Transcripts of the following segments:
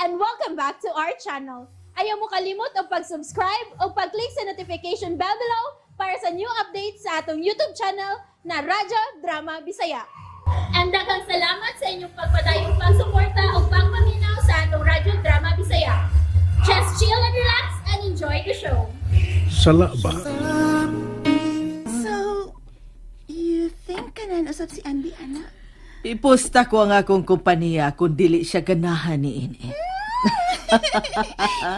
and welcome back to our channel. Ayaw mo kalimot o pag-subscribe o pag-click sa notification bell below para sa new updates sa atong YouTube channel na Radyo Drama Bisaya. And daghang salamat sa inyong pagpadayong pagsuporta o pagpaminaw sa atong Radyo Drama Bisaya. Just chill and relax and enjoy the show. Sala Ba. So, you think kanan usab si Andy, ana? Ipusta ko ang akong kompanya kung dili siya ganahan ni Ine.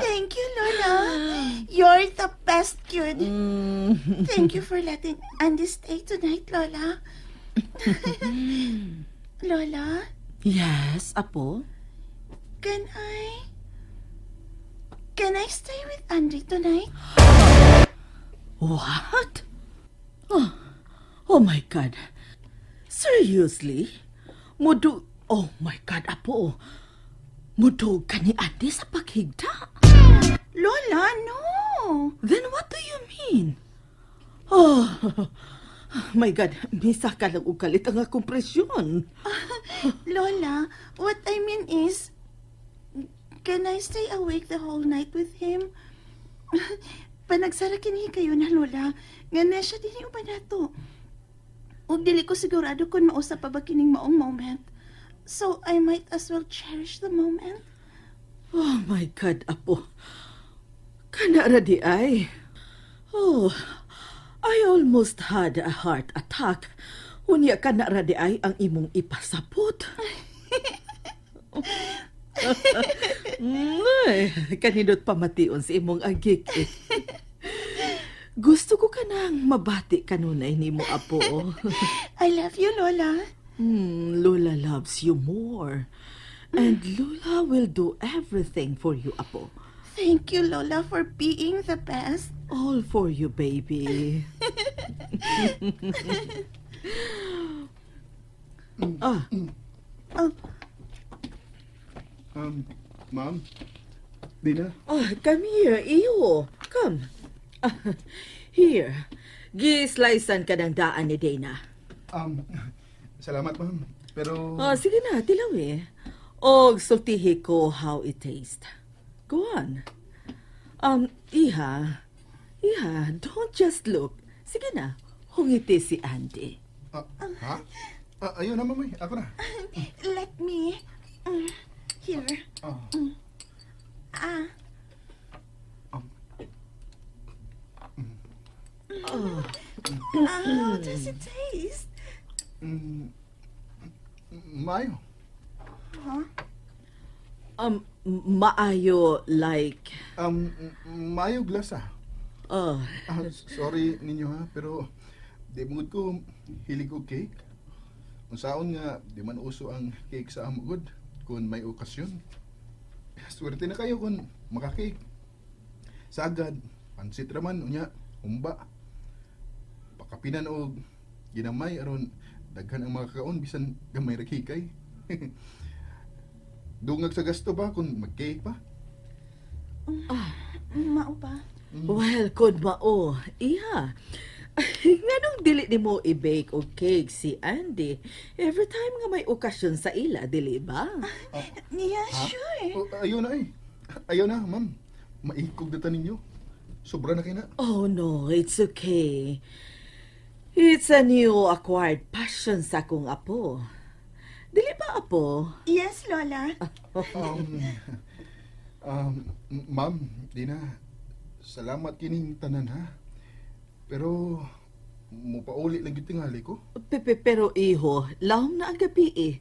Thank you, Lola. You're the best kid. Thank you for letting Andy stay tonight, Lola. Lola, Yes, apo? can I stay with Andy tonight? What? Oh my God. Seriously? Oh my God, apo. Mudug ka ni Ate sa paghigda? Lola, no. Then what do you mean? Oh, my God, misa ka lang ugalit ang akong presyon. Lola, what I mean is, can I stay awake the whole night with him? Panagsara kini kayo na, Lola. Nga na siya din yung panato. Ug dili ko sigurado kung mausa pa ba kining maong moment. So, I might as well cherish the moment. Oh my God, apo. Kanara di ay. Oh, I almost had a heart attack. Unya kanara di ay ang imong ipasapot. Ay, kanindot pamation si imong agik eh. Gusto ko kanang mabati kanunay nimo, apo. I love you, Lola. Lola loves you more. And Lola will do everything for you, apo. Thank you, Lola, for being the best. All for you, baby. Ah, Oh, Ma'am, Dina. come here, iyo. Come. Here. Gislicean ka ng daan ni Dana. Salamat, ma'am. Pero, Sige na, tilawi. Og sultihi ko how it tastes. Go on. Iha, don't just look. Sige na, hungiti si Andy. ha? Ayun na, ma'am. Ako na. let me. Here. Ah, Ah, how does it taste? Mayo. Huh? Maayo like... Mayo glasa. Oh, Sorry ninyo ha, pero di mungod ko hilig ko cake. Unsaon nga di man uso ang cake sa amugod kung may okasyon. Swerte na kayo kung makakake. Sagad, pansit raman unya, humba. Pakapinan og ginamay aron daghan ang mga kaon bisan gamay ra hikay. Dungag sa gasto ba kung mag-cake pa? Mao ba? well, kod mao. Iha. Nganong dili ni mo i-bake o cake si Andy every time nga may okasyon sa ila, dili ba? Yeah, Ha? sure. Ayaw na eh. Ayaw na, ma'am. Maikog data ninyo. Sobra na kayo na. Oh no, it's okay. It's a new acquired passion sa akong apo. Dili ba, apo? Yes, Lola. Ma'am, Dina, salamat kining tanan ha. Pero, mupauli lang yung tingali ko. Pero iho, lahom na ang gabi eh.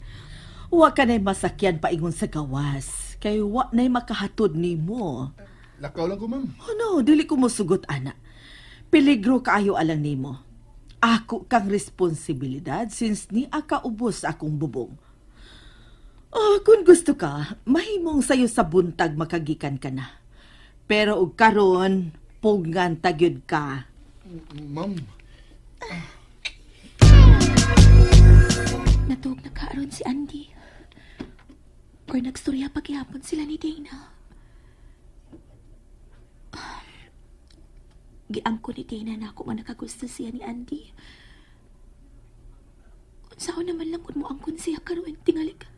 Wa ka na'y masakyan pa ingon sa gawas. Kay wa na'y makahatod ni mo. Lakaw lang ko, ma'am. Oh no, dili ko mo sugot, ana. Peligro kaayo alang nimo. Ako kang responsibilidad since ni akaubos akong bubong. Oh, kung gusto ka, mahimong sayo sa buntag makagikan ka na. Pero og karon, pugngan tagyod ka. Ma'am, Natug na kaaron si Andy. Or nagstorya paghihapon sila ni Dana. Giangko ni Dana na ako man nakagusto siya ni Andy. Unsaon naman lang kung mo angkon siya karon tingali ka.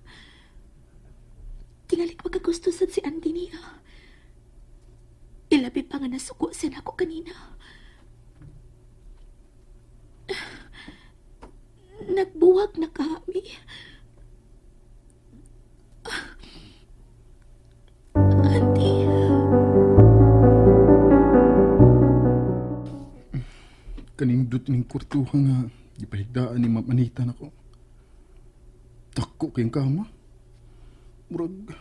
Tingali magkagusto sad si Andy niya. Ilabi pa nga nasuko siya ako kanina. Nagbuwag na kami. Andy. Kanindot ning kwartuha nga gipahigdaan ni Mamanita nako. Tako kayong kama. Murag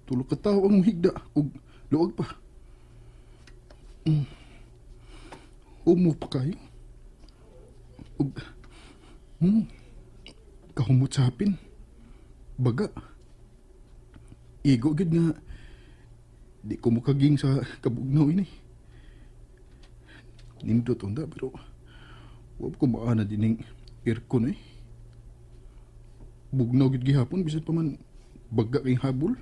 tulo ka tao ang higda ug luwag pa. Humo pa kayo. Ug kahumot sa hapin. Baga. Igo gid nga di ko mukaging sa kabugnaw ini. Nindot onda pero wag ko maana dining aircon eh. Bugnaw gid gihapon bisan pa man baga kay habol.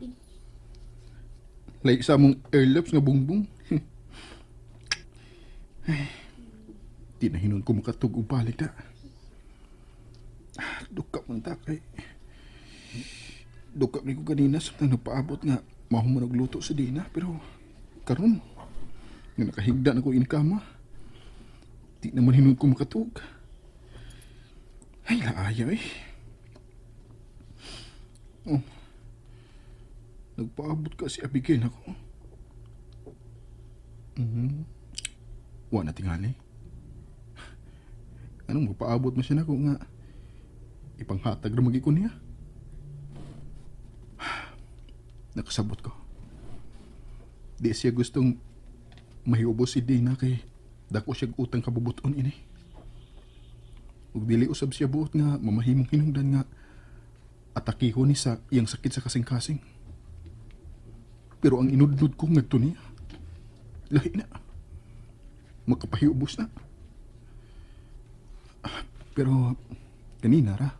Like sa mong airlaps nga bungbong. Di na hinon ko makatug og balik da. Duka man ta kay duka ni ko kanina samtang nagpaabot nga mahuman og luto sa dina pero karon nga nakahigda na ko in kama. Di naman hinon ko makatug. Ay laaya eh. Oh. Nagpaabot ka si Abigail ako. Wala tingali. Anong magpaabot mo siya na ko nga ipanghatag na magikon niya? Nakasabot ko. Di siya gustong mahiubos si Dina kay dako siya utang kabubuton ini. Ug dili usab siya buot nga mamahimong hinungdan nga atakihon ni sa iyang sakit sa kasing-kasing. Pero ang inudnud ko ngadto niya. Lahi na. Makapahiubos na. Pero kanina ra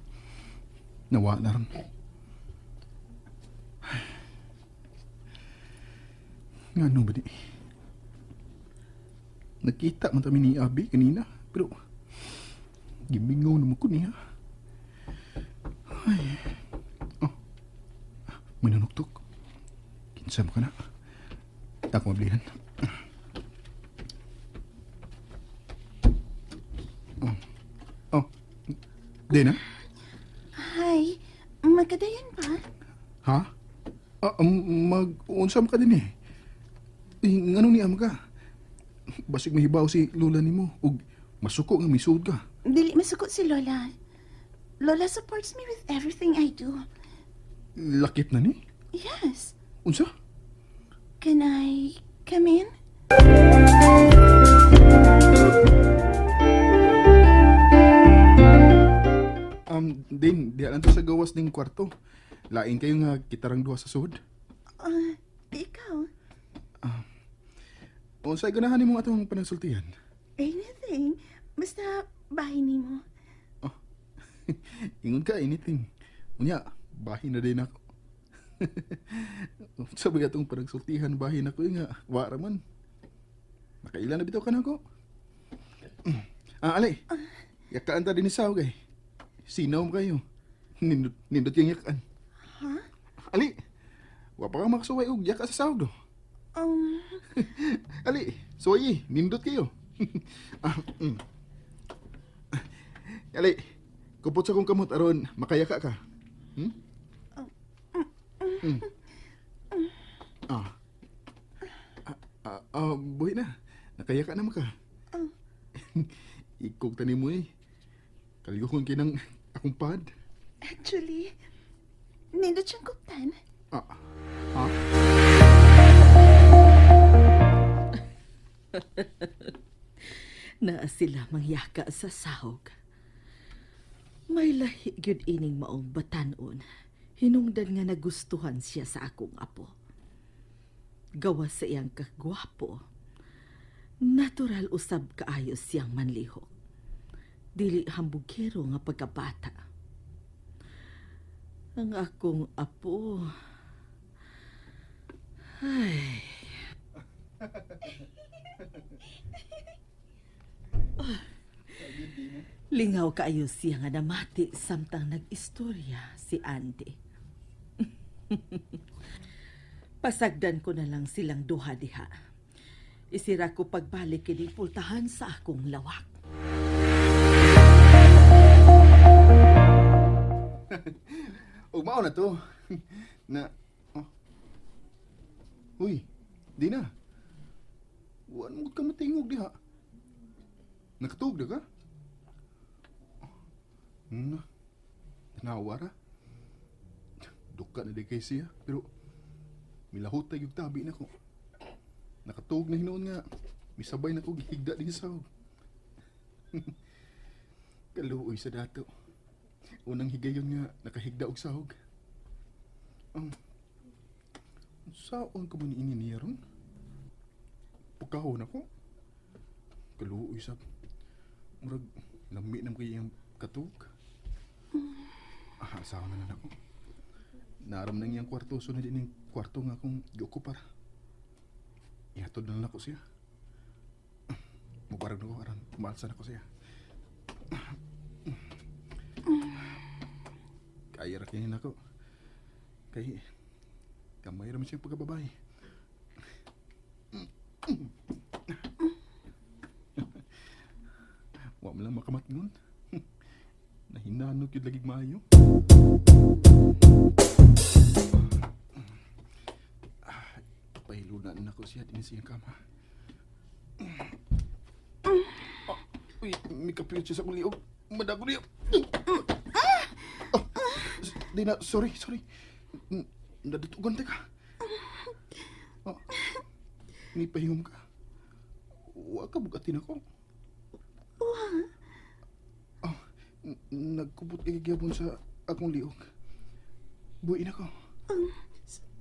nawa na ron. Ngano ba di? Nakita man kami ni Abi kanina pero gimingaw naman ko niya. Ay. Oh. Manunuktok. Kinsa mo ka na? Ako mablihan. Oh. Dina? Hi. Magkadayan pa? Ha? Mag-unsa mo ka din eh. Ngano ni ama ka? Basig mahibaw si lola nimo ug masuko nga misud ka. Dili masukot si Lola. Lola supports me with everything I do. Lakip na ni? Yes. Unsa? Can I come in? Din, diyan to sa gawas ning kwarto. Lain kayo nga kitarang duha sa sud. Ikaw? Unsay ganahan nimo atong panagsultihan? Anything. Basta bahay ni mo. Ingon ka anything. Unya, bahin na din ako. Sabi atong panagsultihan bahin ako nga wara man. Nakailan na bitaw ka na ako. Ali. Yakaan ta din ni Sao kay. Sinaw mo kayo. Nindot yung yakan. Huh? Ali. Wa pa ka makasuway og yaka sa Sao do. Ali, suway nindot kayo. Ali, kupot sa kong kamot aron makayaka ka. Buhay na. Nakayaka naman ka. Ikog tani mo eh. Kalihon kinang akong pad. Actually, nindot siyang kuptan. Ha? Na sila mangyaka sa sahog. May lahi gyud ining maong batanon. Hinungdan nga nagustuhan siya sa akong apo. Gawas sa iyang kagwapo. Natural usab kaayos siyang manlihok. Dili hambugero nga pagkabata. Ang akong apo. Ay. Lingaw kaayo siya nga namati samtang nag-istorya si Andy. Pasagdan ko na lang silang duha diha. Isira ko pagbalik kini pultahan sa akong lawak. O mao na to. Na, oh. Uy, di na. Huwag mo ka matingog diha. Nakatug na ka? Na, nawara. Duka na di kay siya, pero milahot tayo yung tabi na ko. Nakatug na hinoon nga. Misabay na ko gihigda din sa sahog. Kaluoy sa dato. Unang higayon nga nakahigda og sahog. Saon ka mo ni ini niya ron? Pagkahon ako. Kaluoy sa murag lami nam kay iyang katug. Asawa na ako. Naram nang iyang kwarto sunod din yung kwarto nga akong giokupar. Ihatod na lang ako siya. Mubarag na ko aran umalsan ako siya. Kaya rakinin ako. Kay kamay raman siyang pagkababae. Wa mo lang makamat nun. Nahinanog yung lagig maayo. Pahilunan na ko siya din siyang kama. Uy, may kapiyot siya sa akong liog. Madago niya. Di na, sorry. Nadutugan ka. Ni pahingom ka. Huwag ka bugatin ako. Nagkubot igagabon sa akong liog. Buuin ako.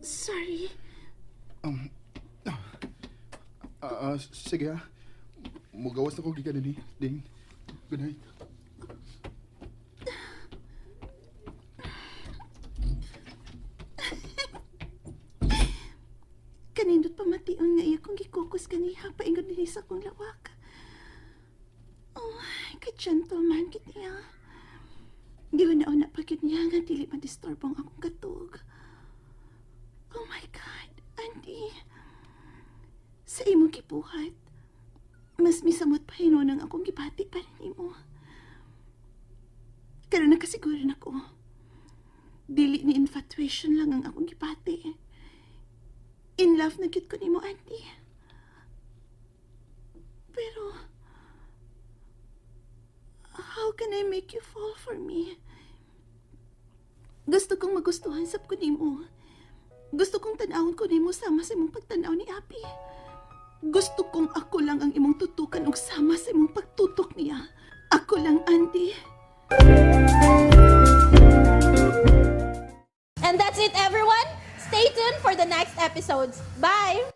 Sorry. Sige ha. Mugawas na ko gikan ni Ding. Good night. Kanindot pamation nga iya kong gikukos kaniha paingod din sa akong lawak. Oh, ka-gentleman kit niya. Giwanaon na pagkit niya nga dili ma-disturb ang akong katug. Oh my God, Andy. Sa imong gibuhat, mas misamot pa hinon ang akong gibati para nimo. Karon nakasiguro na ko. Dili ni infatuation lang ang akong gibati. In love na gid ko nimo, Andy. Pero how can I make you fall for me? Gusto kong magustuhan sab ko nimo. Gusto kong tanawon ko nimo sama sa imong pagtanaw ni Abi. Gusto kong ako lang ang imong tutukan ug sama sa imong pagtutok niya. Ako lang, Andy. And that's it, everyone. Stay tuned for the next episodes. Bye!